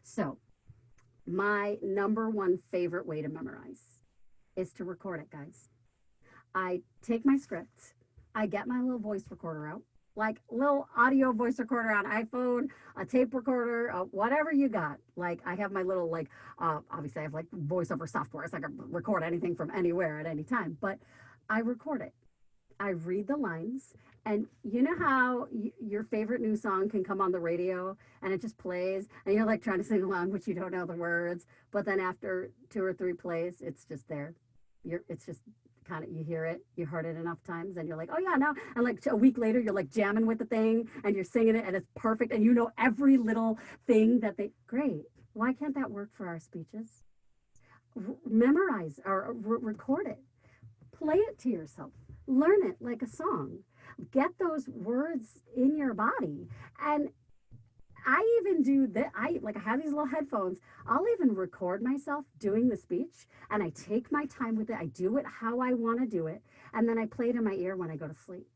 So my number one favorite way to memorize is to record it, guys. I take my script, I get my little voice recorder out, like little audio voice recorder on iPhone, a tape recorder, whatever you got. Like I have my little like, obviously I have like voiceover software, so I can record anything from anywhere at any time. But I record it. I read the lines, and you know how your favorite new song can come on the radio and it just plays, and you're like trying to sing along, but you don't know the words. But then after two or three plays, it's just there. It's just kind of, you hear it, you heard it enough times, and you're like, oh yeah, now. And like a week later, you're like jamming with the thing, and you're singing it, and it's perfect, and you know every little thing that they. Great. Why can't that work for our speeches? Memorize or record it, play it to yourself, learn it like a song, get those words in your body. And I even do that. I have these little headphones. I'll even record myself doing the speech, and I take my time with it. I do it how I want to do it, and then I play it in my ear when I go to sleep.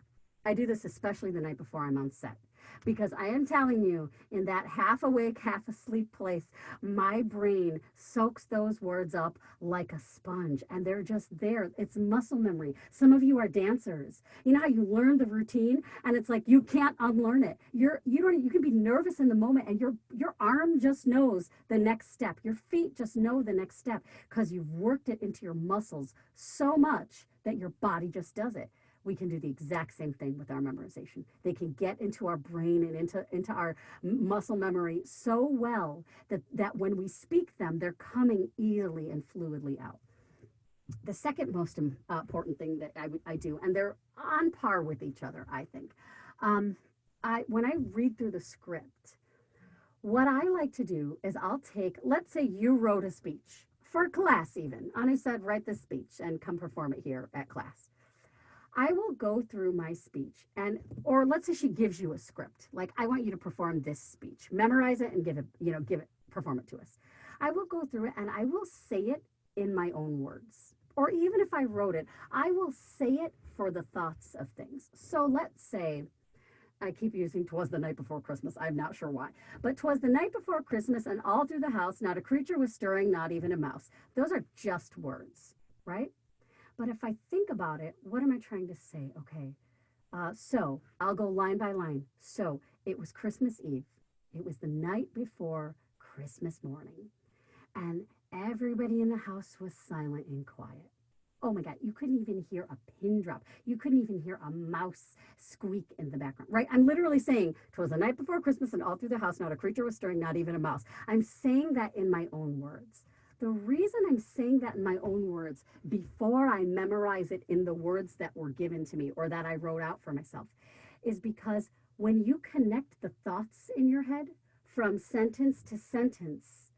I do this especially the night before I'm on set, because I am telling you, in that half awake, half asleep place, my brain soaks those words up like a sponge, and they're just there. It's muscle memory. Some of you are dancers. You know how you learn the routine, and it's like you can't unlearn it. You can be nervous in the moment, and your arm just knows the next step. Your feet just know the next step because you've worked it into your muscles so much that your body just does it. We can do the exact same thing with our memorization. They can get into our brain and into our muscle memory so well that when we speak them, they're coming easily and fluidly out. The second most important thing that I do, and they're on par with each other, I think. When I read through the script, what I like to do is I'll take, let's say you wrote a speech for class even, and I said, write this speech and come perform it here at class. I will go through my speech, and or let's say she gives you a script, like I want you to perform this speech, memorize it and perform it to us. I will go through it and I will say it in my own words. Or even if I wrote it, I will say it for the thoughts of things. So let's say I keep using "'twas the night before Christmas." I'm not sure why, but "'twas the night before Christmas, and all through the house not a creature was stirring, not even a mouse." Those are just words, right? But if I think about it, what am I trying to say? Okay, so I'll go line by line. So it was Christmas Eve. It was the night before Christmas morning. And everybody in the house was silent and quiet. Oh my God, you couldn't even hear a pin drop. You couldn't even hear a mouse squeak in the background, right? I'm literally saying, "'Twas the night before Christmas, and all through the house not a creature was stirring, not even a mouse." I'm saying that in my own words. The reason I'm saying that in my own words before I memorize it in the words that were given to me or that I wrote out for myself is because when you connect the thoughts in your head from sentence to sentence,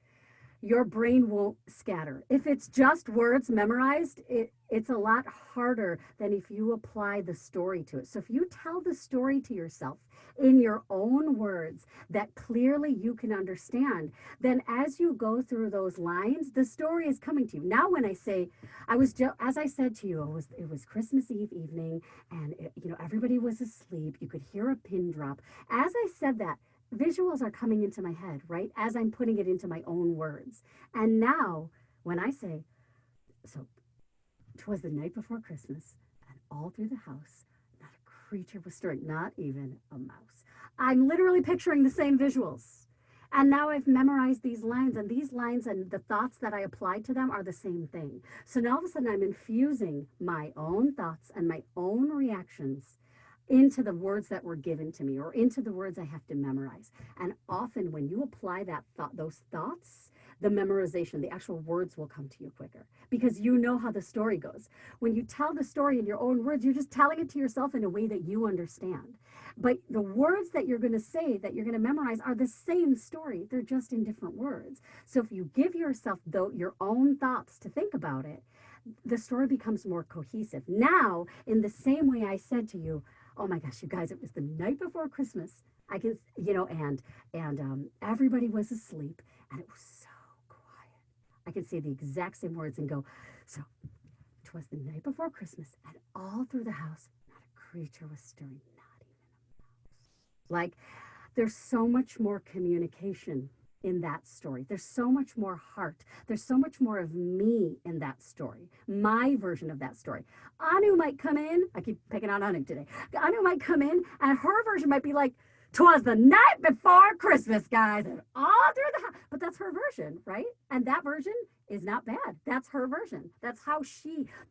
your brain won't scatter. If it's just words memorized, it's a lot harder than if you apply the story to it. So if you tell the story to yourself in your own words that clearly you can understand, then as you go through those lines, the story is coming to you. Now, when I say, as I said to you, it was Christmas Eve evening, and everybody was asleep. You could hear a pin drop. As I said that, visuals are coming into my head, right? As I'm putting it into my own words. And now, when I say, so 'twas the night before Christmas, and all through the house, not a creature was stirring, not even a mouse. I'm literally picturing the same visuals. And now I've memorized these lines, and these lines and the thoughts that I apply to them are the same thing. So now all of a sudden I'm infusing my own thoughts and my own reactions into the words that were given to me or into the words I have to memorize. And often when you apply those thoughts, the memorization, the actual words will come to you quicker because you know how the story goes. When you tell the story in your own words, you're just telling it to yourself in a way that you understand. But the words that you're going to say, that you're going to memorize are the same story. They're just in different words. So if you give yourself your own thoughts to think about it, the story becomes more cohesive. Now, in the same way I said to you, oh my gosh, you guys, it was the night before Christmas. I can, and everybody was asleep, and it was so quiet. I can say the exact same words and go, so it was the night before Christmas, and all through the house, not a creature was stirring, not even a mouse. Like, there's so much more communication in that story. There's so much more heart. There's so much more of me in that story, my version of that story. Anu might come in. I keep picking on Anu today. Anu might come in, and her version might be like, "'Twas the night before Christmas, guys, and all through the house." But that's her version, right? And that version is not bad. That's her version. That's how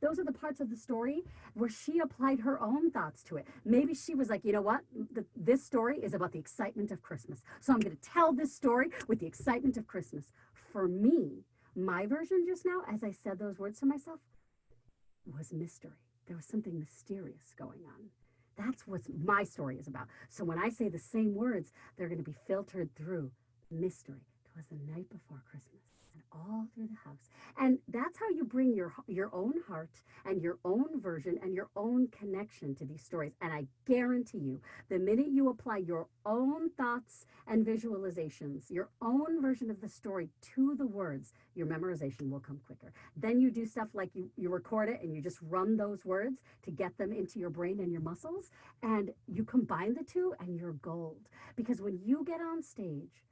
those are the parts of the story where she applied her own thoughts to it. Maybe she was like, you know what? This story is about the excitement of Christmas. So I'm going to tell this story with the excitement of Christmas. For me, my version just now, as I said those words to myself, was mystery. There was something mysterious going on. That's what my story is about. So when I say the same words, they're going to be filtered through mystery. It was the night before Christmas and all through the house. And that's how you bring your own heart and your own version and your own connection to these stories. And I guarantee you, the minute you apply your own thoughts and visualizations, your own version of the story to the words, your memorization will come quicker. Then you do stuff like you record it and you just run those words to get them into your brain and your muscles. And you combine the two and you're gold. Because when you get on stage,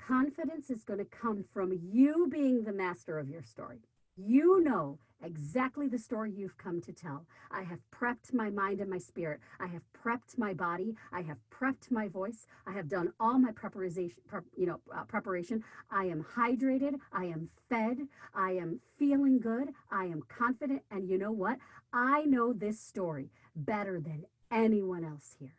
confidence is going to come from you being the master of your story. You know exactly the story you've come to tell. I have prepped my mind and my spirit. I have prepped my body. I have prepped my voice. I have done all my preparation. I am hydrated. I am fed. I am feeling good. I am confident. And you know what? I know this story better than anyone else here.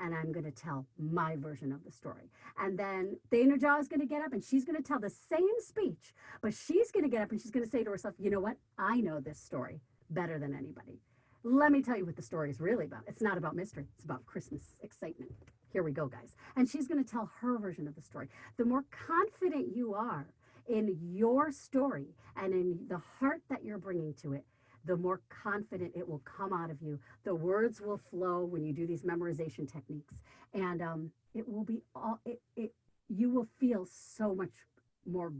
And I'm going to tell my version of the story. And then Dana Jaw is going to get up and she's going to tell the same speech, but she's going to get up and she's going to say to herself, you know what? I know this story better than anybody. Let me tell you what the story is really about. It's not about mystery. It's about Christmas excitement. Here we go, guys. And she's going to tell her version of the story. The more confident you are in your story and in the heart that you're bringing to it, the more confident it will come out of you. The words will flow when you do these memorization techniques. And it will be you will feel so much more